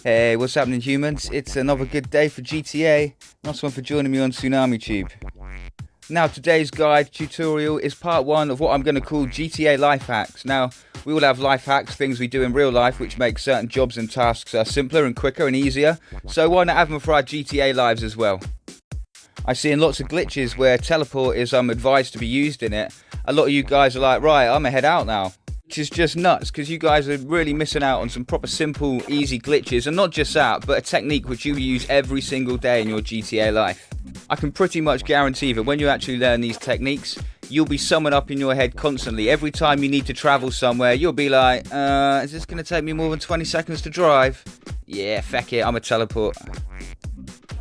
Hey, what's happening, humans? It's another good day for GTA. Nice one for joining me on Tsunami Tube. Now, today's guide tutorial is part one of what I'm going to call GTA life hacks. Now, we all have life hacks, things we do in real life which make certain jobs and tasks simpler and quicker and easier. So why not have them for our GTA lives as well? I see in lots of glitches where teleport is advised to be used in it. A lot of you guys are like, right, I'm gonna head out now. Which is just nuts, because you guys are really missing out on some proper simple, easy glitches, and not just that, but a technique which you use every single day in your GTA life. I can pretty much guarantee that when you actually learn these techniques, you'll be summing up in your head constantly. Every time you need to travel somewhere, you'll be like, is this going to take me more than 20 seconds to drive? Yeah, feck it, I'm a teleport.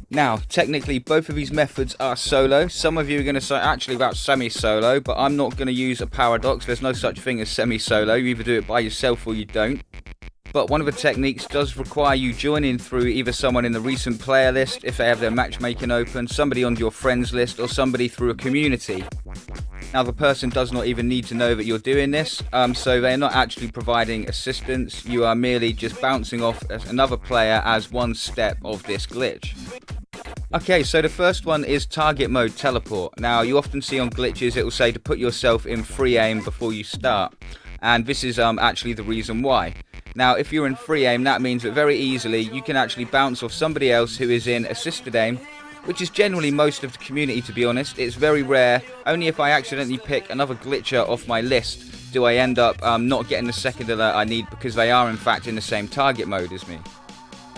Now, technically, both of these methods are solo. Some of you are going to say actually about semi-solo, but I'm not going to use a paradox. There's no such thing as semi-solo. You either do it by yourself or you don't. But one of the techniques does require you joining through either someone in the recent player list, if they have their matchmaking open, somebody on your friends list, or somebody through a community. Now, the person does not even need to know that you're doing this, so they're not actually providing assistance. You are merely just bouncing off another player as one step of this glitch. Okay, so the first one is target mode teleport. Now, you often see on glitches it will say to put yourself in free aim before you start, and this is actually the reason why. Now, if you're in free aim, that means that very easily you can actually bounce off somebody else who is in assisted aim, which is generally most of the community, to be honest. It's very rare. Only if I accidentally pick another glitcher off my list do I end up not getting the second alert I need, because they are in fact in the same target mode as me.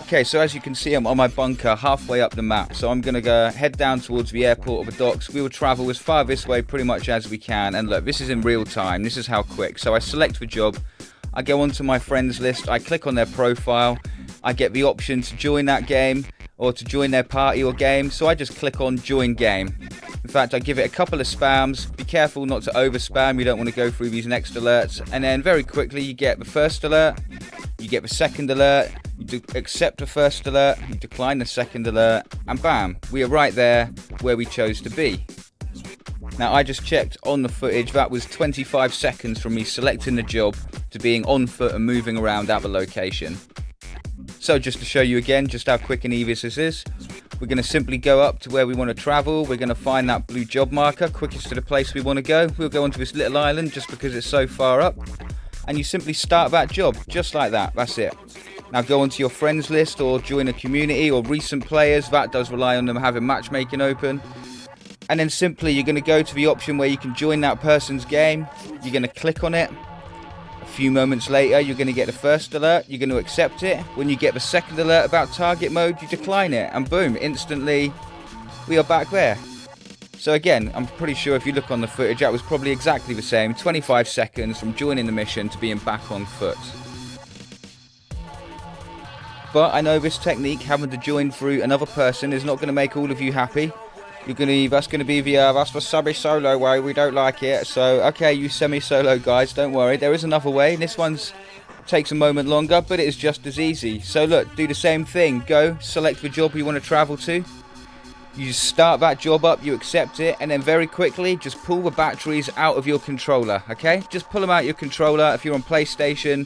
Okay, so as you can see, I'm on my bunker halfway up the map, so I'm going to head down towards the airport or the docks. We will travel as far this way pretty much as we can, and look, this is in real time. This is how quick. So I select the job, I go onto my friends list, I click on their profile, I get the option to join that game or to join their party or game, so I just click on join game. In fact, I give it a couple of spams. Be careful not to over spam, you don't want to go through these next alerts, and then very quickly you get the first alert, you get the second alert, you accept the first alert, you decline the second alert, and bam, we are right there where we chose to be. Now, I just checked on the footage, that was 25 seconds from me selecting the job to being on foot and moving around at the location. So just to show you again just how quick and easy this is, we're going to simply go up to where we want to travel. We're going to find that blue job marker, quickest to the place we want to go. We'll go onto this little island just because it's so far up, and you simply start that job just like that. That's it. Now go onto your friends list or join a community or recent players. That does rely on them having matchmaking open. And then simply you're going to go to the option where you can join that person's game. You're going to click on it. A few moments later, you're going to get the first alert. You're going to accept it. When you get the second alert about target mode, you decline it. And boom, instantly, we are back there. So again, I'm pretty sure if you look on the footage, that was probably exactly the same. 25 seconds from joining the mission to being back on foot. But I know this technique, having to join through another person, is not going to make all of you happy. That's going to be that's the semi-solo way. We don't like it. So okay, you semi-solo guys, don't worry. There is another way. This one's takes a moment longer, but it is just as easy. So look, do the same thing. Go select the job you want to travel to. You just start that job up, you accept it, and then very quickly just pull the batteries out of your controller. Okay, just pull them out of your controller. If you're on PlayStation,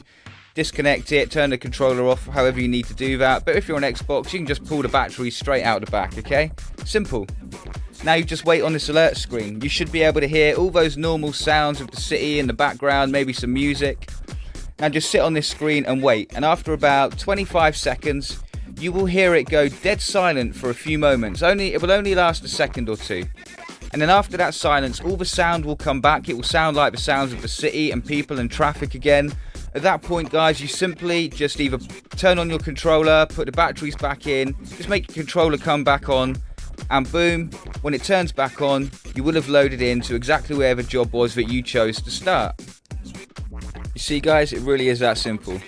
disconnect it, turn the controller off, however you need to do that. But if you're on Xbox, you can just pull the batteries straight out the back, okay? Simple. Now you just wait on this alert screen. You should be able to hear all those normal sounds of the city in the background, maybe some music. Now just sit on this screen and wait. And after about 25 seconds, you will hear it go dead silent for a few moments. It will only last a second or two. And then after that silence, all the sound will come back. It will sound like the sounds of the city and people and traffic again. At that point, guys, you simply just either turn on your controller, put the batteries back in, just make your controller come back on, and boom, when it turns back on, you will have loaded into exactly where the job was that you chose to start. You see, guys, it really is that simple.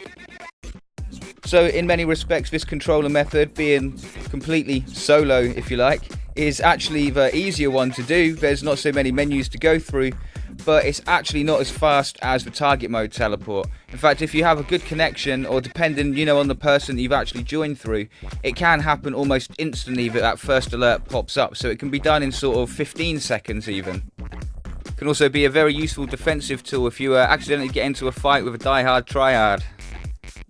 So in many respects, this controller method, being completely solo, if you like, is actually the easier one to do. There's not so many menus to go through, but it's actually not as fast as the target mode teleport. In fact, if you have a good connection, or depending, on the person you've actually joined through, it can happen almost instantly that first alert pops up. So it can be done in sort of 15 seconds even. It can also be a very useful defensive tool if you accidentally get into a fight with a die-hard tryhard.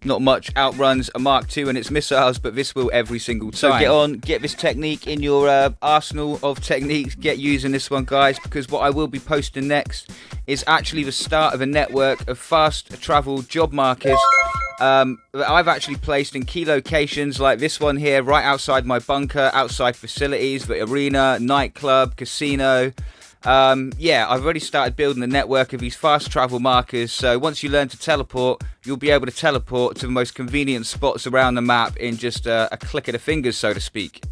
Not much outruns a Mark II and its missiles, but this will every single time. So get on, get this technique in your arsenal of techniques, get using this one, guys, because what I will be posting next is actually the start of a network of fast travel job markers that I've actually placed in key locations like this one here, right outside my bunker, outside facilities, the arena, nightclub, casino. Yeah, I've already started building a network of these fast travel markers, so once you learn to teleport, you'll be able to teleport to the most convenient spots around the map in just a click of the fingers, so to speak.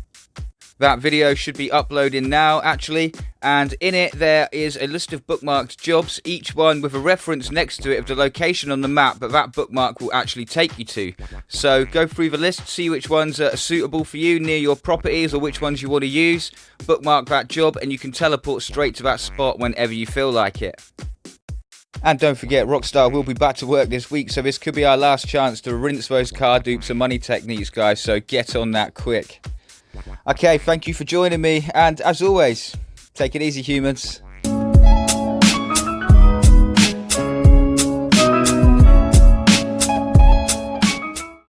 That video should be uploading now, actually, and in it there is a list of bookmarked jobs, each one with a reference next to it of the location on the map that that bookmark will actually take you to. So go through the list, see which ones are suitable for you near your properties or which ones you want to use, bookmark that job, and you can teleport straight to that spot whenever you feel like it. And don't forget, Rockstar will be back to work this week, so this could be our last chance to rinse those car dupes and money techniques, guys, so get on that quick. Okay, thank you for joining me, and as always, take it easy, humans.